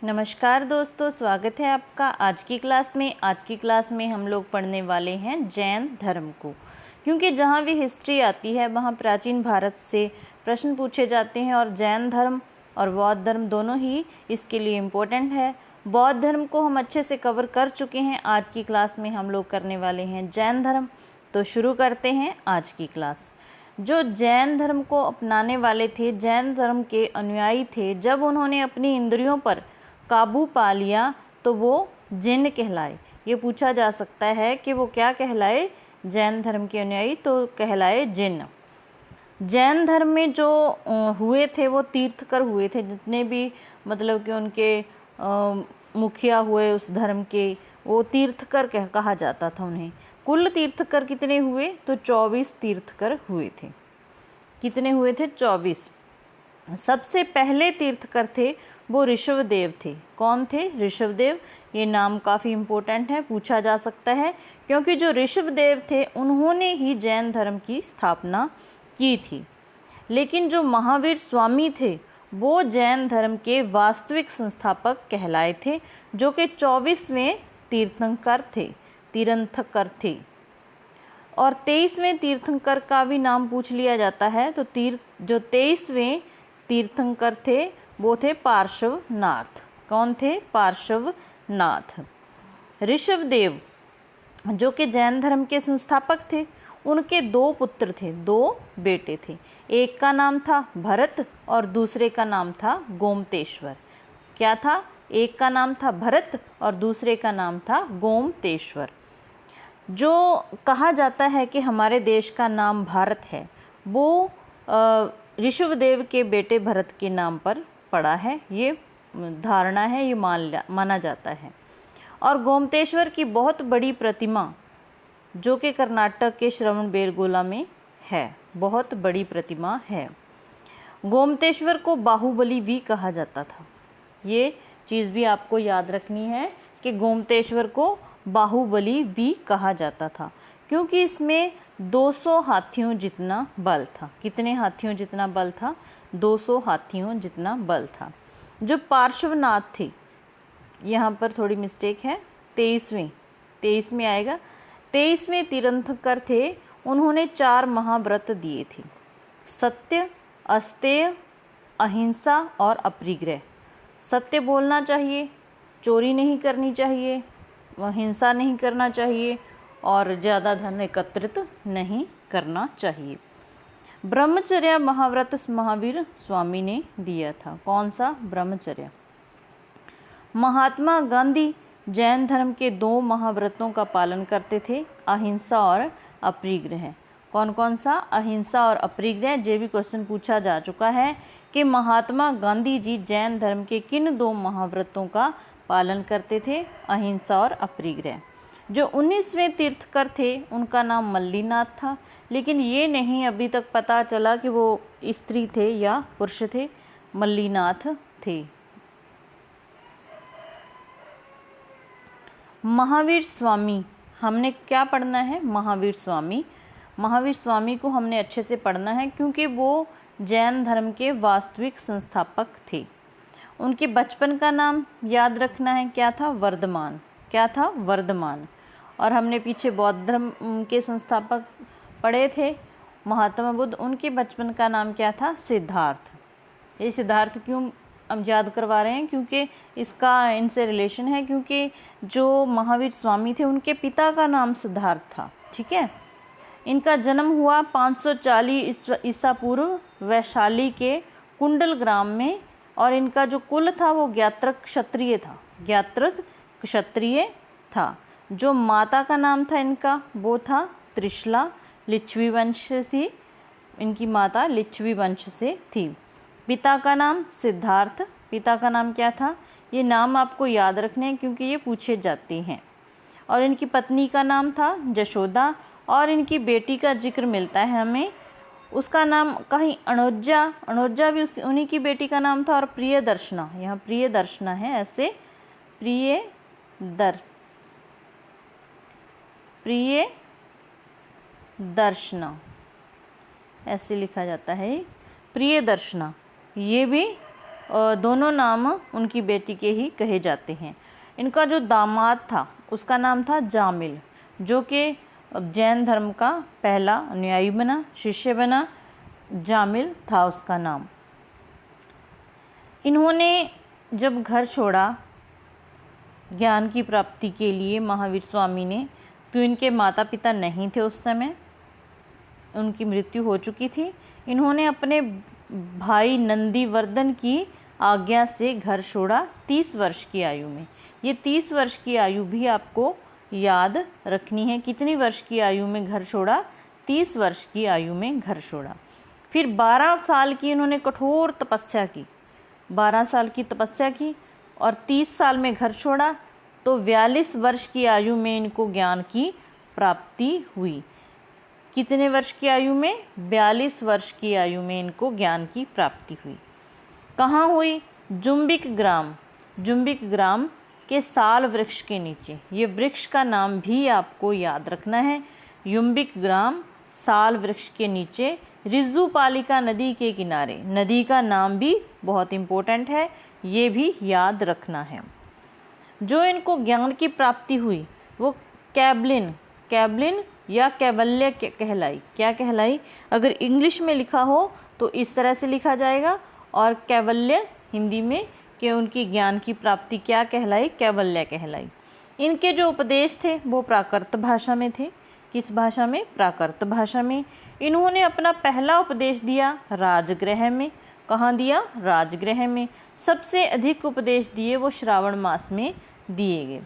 नमस्कार दोस्तों, स्वागत है आपका आज की क्लास में। आज की क्लास में हम लोग पढ़ने वाले हैं जैन धर्म को, क्योंकि जहाँ भी हिस्ट्री आती है वहाँ प्राचीन भारत से प्रश्न पूछे जाते हैं और जैन धर्म और बौद्ध धर्म दोनों ही इसके लिए इम्पोर्टेंट है। बौद्ध धर्म को हम अच्छे से कवर कर चुके हैं, आज की क्लास में हम लोग करने वाले हैं जैन धर्म। तो शुरू करते हैं आज की क्लास। जो जैन धर्म को अपनाने वाले थे, जैन धर्म के अनुयायी थे, जब उन्होंने अपनी इंद्रियों पर काबू पा लिया तो वो जिन कहलाए। ये पूछा जा सकता है कि वो क्या कहलाए? जैन धर्म के अनुयायी तो कहलाए जिन। जैन धर्म में जो हुए थे वो तीर्थकर हुए थे, जितने भी मतलब कि उनके मुखिया हुए उस धर्म के, वो तीर्थकर कहा जाता था उन्हें। कुल तीर्थकर कितने हुए? तो 24 तीर्थकर हुए थे। कितने हुए थे? 24। सबसे पहले तीर्थकर थे वो ऋषभदेव थे। कौन थे? ऋषभदेव। ये नाम काफ़ी इम्पोर्टेंट है, पूछा जा सकता है, क्योंकि जो ऋषभदेव थे उन्होंने ही जैन धर्म की स्थापना की थी। लेकिन जो महावीर स्वामी थे वो जैन धर्म के वास्तविक संस्थापक कहलाए थे, जो कि 24वें तीर्थंकर थे। और 23वें तीर्थंकर का भी नाम पूछ लिया जाता है। तो जो 23वें तीर्थंकर थे वो थे पार्श्वनाथ। कौन थे? पार्श्वनाथ। ऋषभदेव जो कि जैन धर्म के संस्थापक थे, उनके 2 पुत्र थे, 2 बेटे थे। एक का नाम था भरत और दूसरे का नाम था गोमतेश्वर। क्या था? एक का नाम था भरत और दूसरे का नाम था गोमतेश्वर। जो कहा जाता है कि हमारे देश का नाम भारत है, वो ऋषभदेव के बेटे भरत के नाम पर पड़ा है। ये धारणा है, ये माना जाता है। और गोमतेश्वर की बहुत बड़ी प्रतिमा जो कि कर्नाटक के श्रवणबेलगोला में है, बहुत बड़ी प्रतिमा है। गोमतेश्वर को बाहुबली भी कहा जाता था। ये चीज़ भी आपको याद रखनी है कि गोमतेश्वर को बाहुबली भी कहा जाता था, क्योंकि इसमें 200 हाथियों जितना बल था। कितने हाथियों जितना बल था? 200 हाथियों जितना बल था। जो पार्श्वनाथ थे, यहाँ पर थोड़ी मिस्टेक है, 23 में आएगा। 23वें तीर्थंकर थे, उन्होंने 4 महाव्रत दिए थे: सत्य, अस्तेय, अहिंसा और अपरिग्रह। सत्य बोलना चाहिए, चोरी नहीं करनी चाहिए, हिंसा नहीं करना चाहिए और ज़्यादा धन एकत्रित नहीं करना चाहिए। ब्रह्मचर्य महाव्रत महावीर स्वामी ने दिया था। कौन सा? ब्रह्मचर्य। महात्मा गांधी जैन धर्म के 2 महाव्रतों का पालन करते थे: अहिंसा और अपरिग्रह। कौन कौन सा? अहिंसा और अपरिग्रह। ये भी क्वेश्चन पूछा जा चुका है कि महात्मा गांधी जी जैन धर्म के किन 2 महाव्रतों का पालन करते थे? अहिंसा और अपरिग्रह। जो 19वें तीर्थकर थे उनका नाम मल्लीनाथ था, लेकिन ये नहीं अभी तक पता चला कि वो स्त्री थे या पुरुष थे। मल्लीनाथ थे। महावीर स्वामी, हमने क्या पढ़ना है? महावीर स्वामी। महावीर स्वामी को हमने अच्छे से पढ़ना है, क्योंकि वो जैन धर्म के वास्तविक संस्थापक थे। उनके बचपन का नाम याद रखना है, क्या था? वर्धमान। क्या था? वर्धमान। और हमने पीछे बौद्ध धर्म के संस्थापक पढ़े थे, महात्मा बुद्ध, उनके बचपन का नाम क्या था? सिद्धार्थ। ये सिद्धार्थ क्यों हम याद करवा रहे हैं? क्योंकि इसका इनसे रिलेशन है, क्योंकि जो महावीर स्वामी थे उनके पिता का नाम सिद्धार्थ था। ठीक है। इनका जन्म हुआ 540 ईसा पूर्व वैशाली के कुंडल ग्राम में, और इनका जो कुल था वो ज्ञात्रक क्षत्रिय था। ज्ञात्रक क्षत्रिय था। जो माता का नाम था इनका वो था त्रिशला, लिच्छवी वंश से। इनकी माता लिच्छवी वंश से थी। पिता का नाम सिद्धार्थ। पिता का नाम क्या था? ये नाम आपको याद रखने हैं, क्योंकि ये पूछे जाते हैं। और इनकी पत्नी का नाम था जशोदा, और इनकी बेटी का जिक्र मिलता है हमें, उसका नाम कहीं अणोजा भी उन्हीं की बेटी का नाम था। और प्रियदर्शना, यहाँ प्रियदर्शना है, ऐसे प्रियदर्शना ऐसे लिखा जाता है, प्रियदर्शना। ये भी दोनों नाम उनकी बेटी के ही कहे जाते हैं। इनका जो दामाद था उसका नाम था जामिल, जो कि जैन धर्म का पहला अनुयायी बना, शिष्य बना, जामिल था उसका नाम। इन्होंने जब घर छोड़ा ज्ञान की प्राप्ति के लिए महावीर स्वामी ने, तो इनके माता पिता नहीं थे उस समय, उनकी मृत्यु हो चुकी थी। इन्होंने अपने भाई नंदीवर्धन की आज्ञा से घर छोड़ा 30 वर्ष की आयु में। ये 30 वर्ष की आयु भी आपको याद रखनी है। कितनी वर्ष की आयु में घर छोड़ा? 30 वर्ष की आयु में घर छोड़ा। फिर 12 साल की इन्होंने कठोर तपस्या की, 12 साल की तपस्या की और 30 साल में घर छोड़ा, तो 42 वर्ष की आयु में इनको ज्ञान की प्राप्ति हुई। कितने वर्ष की आयु में? 42 वर्ष की आयु में इनको ज्ञान की प्राप्ति हुई। कहाँ हुई? जुम्बिक ग्राम के साल वृक्ष के नीचे। ये वृक्ष का नाम भी आपको याद रखना है। युम्बिक ग्राम साल वृक्ष के नीचे, रिजुपालिका नदी के किनारे। नदी का नाम भी बहुत इम्पोर्टेंट है, ये भी याद रखना है। जो इनको ज्ञान की प्राप्ति हुई वो कैबलिन या कैवल्य कहलाई। क्या कहलाई? अगर इंग्लिश में लिखा हो तो इस तरह से लिखा जाएगा, और कैवल्य हिंदी में कि उनकी ज्ञान की प्राप्ति क्या कहलाई? कैवल्य कहलाई। इनके जो उपदेश थे वो प्राकृत भाषा में थे। किस भाषा में? प्राकृत भाषा में। इन्होंने अपना पहला उपदेश दिया राजगृह में। कहाँ दिया? राजगृह में। सबसे अधिक उपदेश दिए वो श्रावण मास में दिए गए।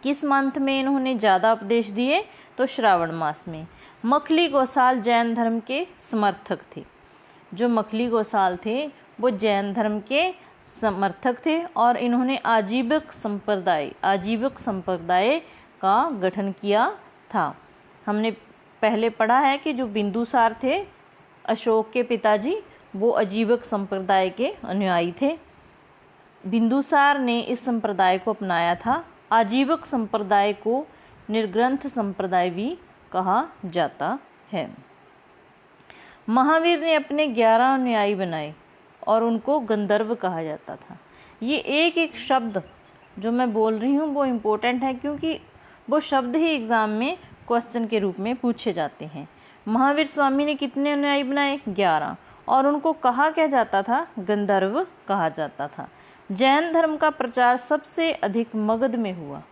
किस मंथ में इन्होंने ज़्यादा उपदेश दिए? तो श्रावण मास में। मखली गोसाल जैन धर्म के समर्थक थे। जो मखली गोसाल थे वो जैन धर्म के समर्थक थे, और इन्होंने आजीवक संप्रदाय का गठन किया था। हमने पहले पढ़ा है कि जो बिंदुसार थे, अशोक के पिताजी, वो आजीवक संप्रदाय के अनुयायी थे। बिंदुसार ने इस संप्रदाय को अपनाया था। आजीवक संप्रदाय को निर्ग्रंथ संप्रदाय भी कहा जाता है। महावीर ने अपने 11 अनुयायी बनाए और उनको गंधर्व कहा जाता था। ये एक एक शब्द जो मैं बोल रही हूँ वो इम्पोर्टेंट है, क्योंकि वो शब्द ही एग्ज़ाम में क्वेश्चन के रूप में पूछे जाते हैं। महावीर स्वामी ने कितने अनुयायी बनाए? 11, और उनको कहा क्या जाता था? गंधर्व कहा जाता था। जैन धर्म का प्रचार सबसे अधिक मगध में हुआ।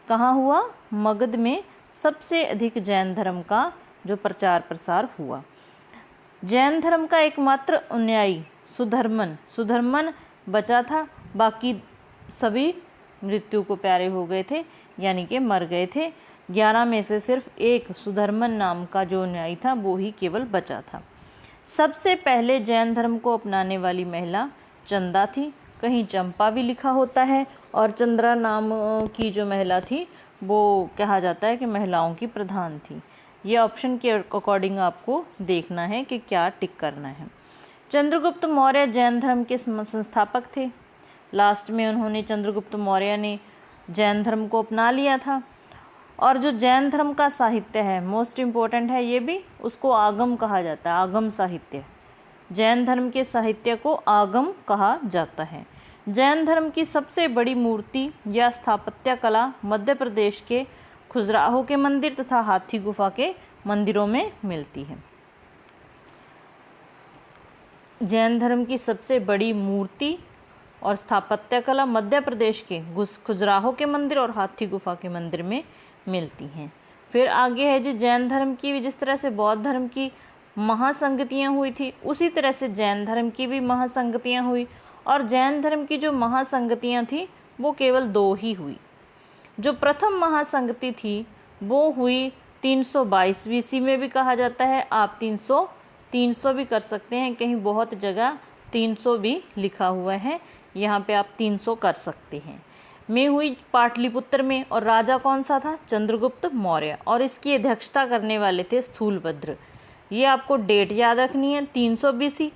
कहाँ हुआ? मगध में सबसे अधिक जैन धर्म का जो प्रचार प्रसार हुआ। जैन धर्म का एकमात्र अनुयायी सुधर्मन बचा था, बाकी सभी मृत्यु को प्यारे हो गए थे, यानी कि मर गए थे। 11 में से सिर्फ एक सुधर्मन नाम का जो अनुयायी था वो ही केवल बचा था। सबसे पहले जैन धर्म को अपनाने वाली महिला चंदा थी। कहीं चंपा भी लिखा होता है, और चंद्रा नाम की जो महिला थी वो कहा जाता है कि महिलाओं की प्रधान थी। ये ऑप्शन के अकॉर्डिंग आपको देखना है कि क्या टिक करना है। चंद्रगुप्त मौर्य जैन धर्म के संस्थापक थे। लास्ट में उन्होंने, चंद्रगुप्त मौर्य ने जैन धर्म को अपना लिया था। और जो जैन धर्म का साहित्य है, मोस्ट इम्पोर्टेंट है ये भी, उसको आगम कहा जाता है। आगम साहित्य, जैन धर्म के साहित्य को आगम कहा जाता है। जैन धर्म की सबसे बड़ी मूर्ति या स्थापत्य कला मध्य प्रदेश के खजुराहो के मंदिर तथा हाथी गुफा के मंदिरों में मिलती है। जैन धर्म की सबसे बड़ी मूर्ति और स्थापत्य कला मध्य प्रदेश के खजुराहो के मंदिर और हाथी गुफा के मंदिर में मिलती हैं। फिर आगे है जी, जैन धर्म की जिस तरह से बौद्ध धर्म की महासंगतियाँ हुई थी, उसी तरह से जैन धर्म की भी महासंगतियाँ हुई। और जैन धर्म की जो महासंगतियाँ थी वो केवल 2 ही हुई। जो प्रथम महासंगति थी वो हुई 322 वीसी में भी कहा जाता है। आप 300 भी कर सकते हैं, कहीं बहुत जगह 300 भी लिखा हुआ है, यहाँ पे आप 300 कर सकते हैं। में हुई पाटलिपुत्र में, और राजा कौन सा था? चंद्रगुप्त मौर्य, और इसकी अध्यक्षता करने वाले थे स्थूलभद्र। ये आपको डेट याद रखनी है। 300 BC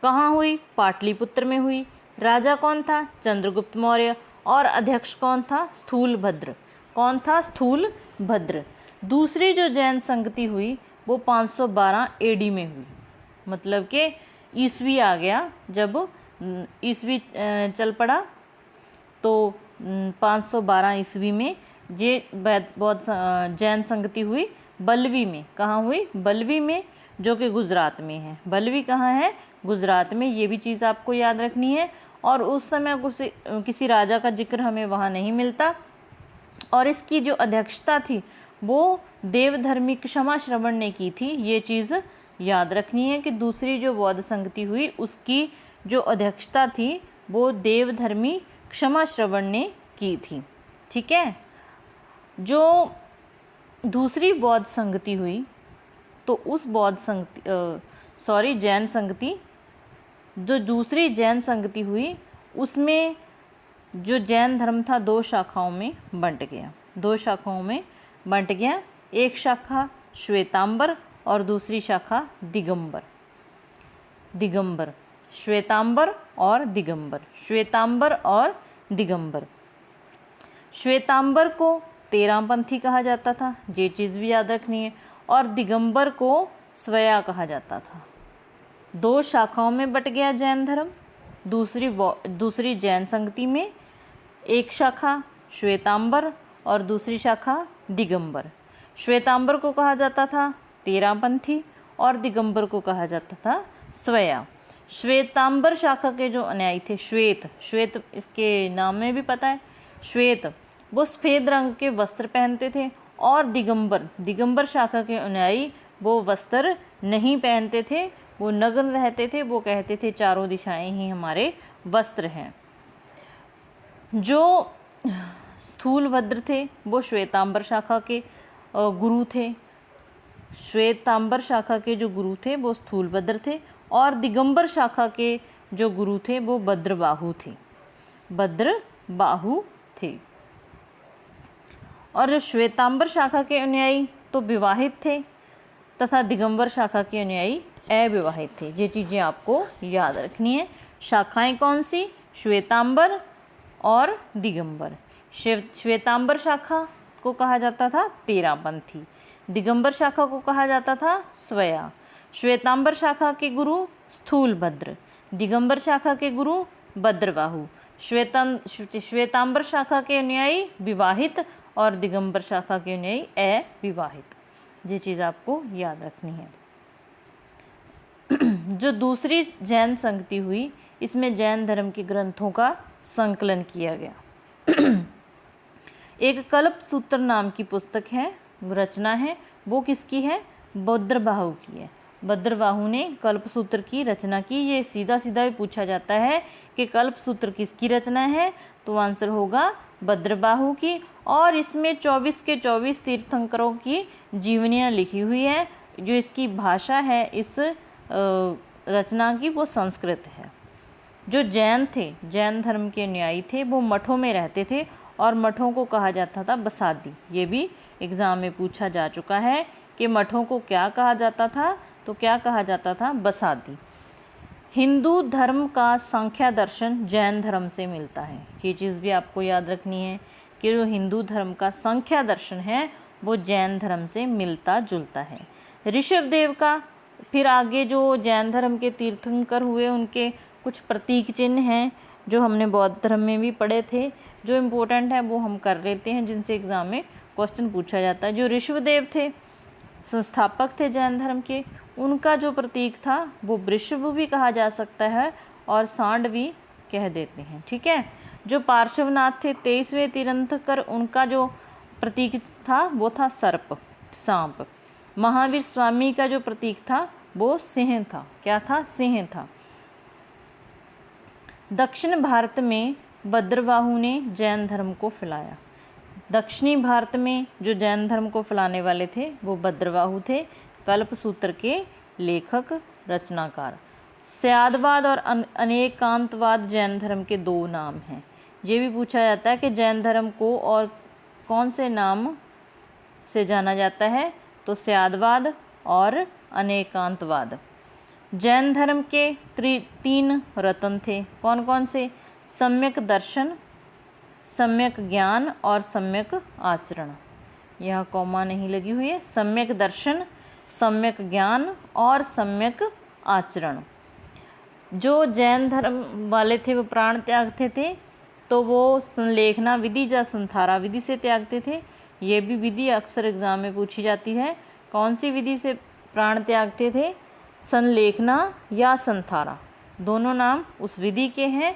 कहाँ हुई? पाटलिपुत्र में हुई। राजा कौन था? चंद्रगुप्त मौर्य, और अध्यक्ष कौन था? स्थूलभद्र। कौन था? स्थूलभद्र। दूसरी जो जैन संगति हुई वो 512 AD में हुई, मतलब कि ईस्वी आ गया जब ईस्वी चल पड़ा, तो 512 ईस्वी में ये बौद्ध जैन संगति हुई बल्लवी में। कहाँ हुई? बल्लवी में, जो कि गुजरात में है। बल्लवी कहाँ है? गुजरात में। ये भी चीज़ आपको याद रखनी है। और उस समय किसी राजा का जिक्र हमें वहाँ नहीं मिलता। और इसकी जो अध्यक्षता थी वो देवधर्मी क्षमा श्रवण ने की थी। ये चीज़ याद रखनी है कि दूसरी जो बौद्ध संगति हुई उसकी जो अध्यक्षता थी वो देवधर्मी क्षमा श्रवण ने की थी। ठीक है। जो दूसरी बौद्ध संगति हुई तो उस जैन संगति, जो दूसरी जैन संगति हुई उसमें जो जैन धर्म था 2 शाखाओं में बंट गया। 2 शाखाओं में बंट गया। एक शाखा श्वेतांबर और दूसरी शाखा दिगंबर। श्वेतांबर और दिगंबर। श्वेतांबर और दिगंबर। श्वेतांबर को 13पंथी कहा जाता था, ये चीज़ भी याद रखनी है। और दिगंबर को स्वया कहा जाता था। 2 शाखाओं में बट गया जैन धर्म। दूसरी जैन संगति में एक शाखा श्वेतांबर और दूसरी शाखा दिगंबर। श्वेतांबर को कहा जाता था 13पंथी और दिगंबर को कहा जाता था स्वया। श्वेतांबर शाखा के जो अनुयायी थे, श्वेत इसके नाम में भी पता है, श्वेत, वो सफ़ेद रंग के वस्त्र पहनते थे। और दिगंबर शाखा के अनुयायी वो वस्त्र नहीं पहनते थे, वो नग्न रहते थे। वो कहते थे चारों दिशाएं ही हमारे वस्त्र हैं। जो स्थूलभद्र थे वो श्वेतांबर शाखा के गुरु थे। श्वेतांबर शाखा के जो गुरु थे वो स्थूलभद्र थे। और दिगंबर शाखा के जो गुरु थे वो भद्रबाहु थे। और जो श्वेतांबर शाखा के अनुयायी तो विवाहित थे तथा दिगंबर शाखा के अनुयायी अविवाहित थे। ये चीज़ें आपको याद रखनी है। शाखाएं कौन सी? श्वेतांबर और दिगंबर। श्वेतांबर शाखा को कहा जाता था 13पंथी, दिगंबर शाखा को कहा जाता था स्वया। श्वेतांबर शाखा के गुरु स्थूलभद्र, दिगंबर शाखा के गुरु भद्रबाहु। श्वेतांबर शाखा के अनुयायी विवाहित और दिगंबर शाखा के अनुयायी अविवाहित। ये चीज़ आपको याद रखनी है। जो दूसरी जैन संगति हुई इसमें जैन धर्म के ग्रंथों का संकलन किया गया। एक कल्प सूत्र नाम की पुस्तक है, रचना है, वो किसकी है? भद्रबाहु की है। भद्रबाहु ने कल्प सूत्र की रचना की। ये सीधा सीधा भी पूछा जाता है कि कल्प सूत्र किसकी रचना है, तो आंसर होगा भद्रबाहु की। और इसमें 24 के 24 तीर्थंकरों की जीवनियाँ लिखी हुई है। जो इसकी भाषा है इस रचना की वो संस्कृत है। जो जैन थे, जैन धर्म के अनुयायी थे, वो मठों में रहते थे और मठों को कहा जाता था बसादी। ये भी एग्ज़ाम में पूछा जा चुका है कि मठों को क्या कहा जाता था, तो क्या कहा जाता था? बसादी। हिंदू धर्म का संख्या दर्शन जैन धर्म से मिलता है। ये चीज़ भी आपको याद रखनी है कि जो हिंदू धर्म का संख्या दर्शन है वो जैन धर्म से मिलता जुलता है। ऋषभदेव का, फिर आगे जो जैन धर्म के तीर्थंकर हुए उनके कुछ प्रतीक चिन्ह हैं जो हमने बौद्ध धर्म में भी पढ़े थे। जो इम्पोर्टेंट है वो हम कर लेते हैं, जिनसे एग्ज़ाम में क्वेश्चन पूछा जाता है। जो ऋषभदेव थे, संस्थापक थे जैन धर्म के, उनका जो प्रतीक था वो वृषभ भी कहा जा सकता है और सांड भी कह देते हैं। ठीक है। जो पार्श्वनाथ थे 23वें तीर्थंकर, उनका जो प्रतीक था वो था सर्प, सांप। महावीर स्वामी का जो प्रतीक था वो सिंह था। क्या था? सिंह था। दक्षिण भारत में भद्रबाहु ने जैन धर्म को फैलाया। दक्षिणी भारत में जो जैन धर्म को फैलाने वाले थे वो भद्रबाहु थे, कल्प सूत्र के लेखक, रचनाकार। स्यादवाद और अनेकांतवाद जैन धर्म के 2 नाम हैं। ये भी पूछा जाता है कि जैन धर्म को और कौन से नाम से जाना जाता है, तो स्यादवाद और अनेकांतवाद। जैन धर्म के 3 रत्न थे। कौन कौन से? सम्यक दर्शन, सम्यक ज्ञान और सम्यक आचरण। यहाँ कॉमा नहीं लगी हुई है। सम्यक दर्शन, सम्यक ज्ञान और सम्यक आचरण। जो जैन धर्म वाले थे वो प्राण त्यागते थे, तो वो संलेखना विधि या संथारा विधि से त्यागते थे। ये भी विधि अक्सर एग्जाम में पूछी जाती है। कौन सी विधि से प्राण त्यागते थे? संलेखना या संथारा, दोनों नाम उस विधि के हैं।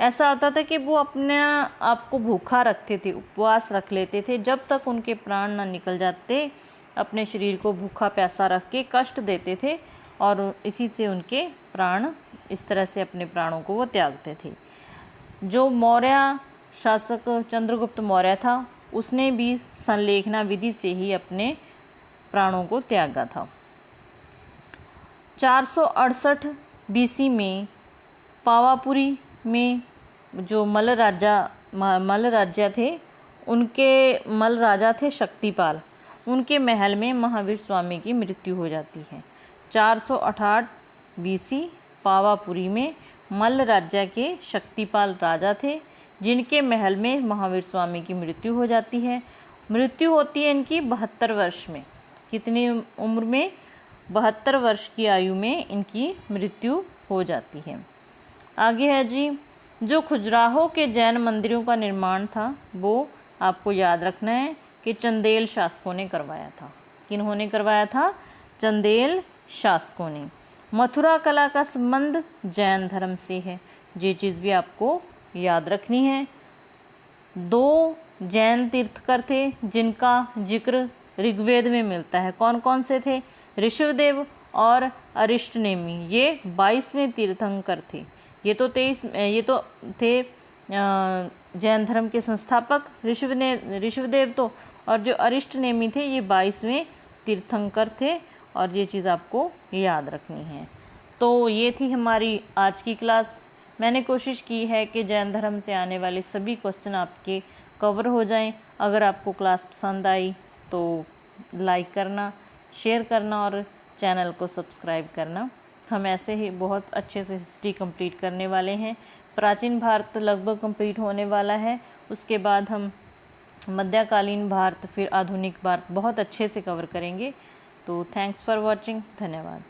ऐसा होता था कि वो अपने आप को भूखा रखते थे, उपवास रख लेते थे, जब तक उनके प्राण ना निकल जाते अपने शरीर को भूखा प्यासा रख के कष्ट देते थे, और इसी से उनके प्राण, इस तरह से अपने प्राणों को वो त्यागते थे। जो मौर्य शासक चंद्रगुप्त मौर्य था, उसने भी संलेखना विधि से ही अपने प्राणों को त्यागा था। 468 बीसी में पावापुरी में जो मल्ल राजा थे, उनके मल्ल राजा थे शक्तिपाल, उनके महल में महावीर स्वामी की मृत्यु हो जाती है। 468 बीसी पावापुरी में मल्ल राज्य के शक्तिपाल राजा थे, जिनके महल में महावीर स्वामी की मृत्यु हो जाती है। मृत्यु होती है इनकी 72 वर्ष में। कितनी उम्र में? 72 वर्ष की आयु में इनकी मृत्यु हो जाती है। आगे है जी, जो खजुराहो के जैन मंदिरों का निर्माण था, वो आपको याद रखना है कि चंदेल शासकों ने करवाया था। किन्होंने करवाया था? चंदेल शासकों ने। मथुरा कला का संबंध जैन धर्म से है, ये चीज़ भी आपको याद रखनी है। 2 जैन तीर्थकर थे जिनका जिक्र ऋग्वेद में मिलता है। कौन कौन से थे? ऋषभदेव और अरिष्टनेमी, ये 22वें तीर्थंकर थे। ये तो थे जैन धर्म के संस्थापक ऋषभदेव तो, और जो अरिष्टनेमी थे ये 22वें तीर्थंकर थे, और ये चीज़ आपको याद रखनी है। तो ये थी हमारी आज की क्लास। मैंने कोशिश की है कि जैन धर्म से आने वाले सभी क्वेश्चन आपके कवर हो जाएं। अगर आपको क्लास पसंद आई तो लाइक करना, शेयर करना और चैनल को सब्सक्राइब करना। हम ऐसे ही बहुत अच्छे से हिस्ट्री कंप्लीट करने वाले हैं। प्राचीन भारत लगभग कंप्लीट होने वाला है, उसके बाद हम मध्यकालीन भारत, फिर आधुनिक भारत बहुत अच्छे से कवर करेंगे। तो थैंक्स फॉर वॉचिंग, धन्यवाद।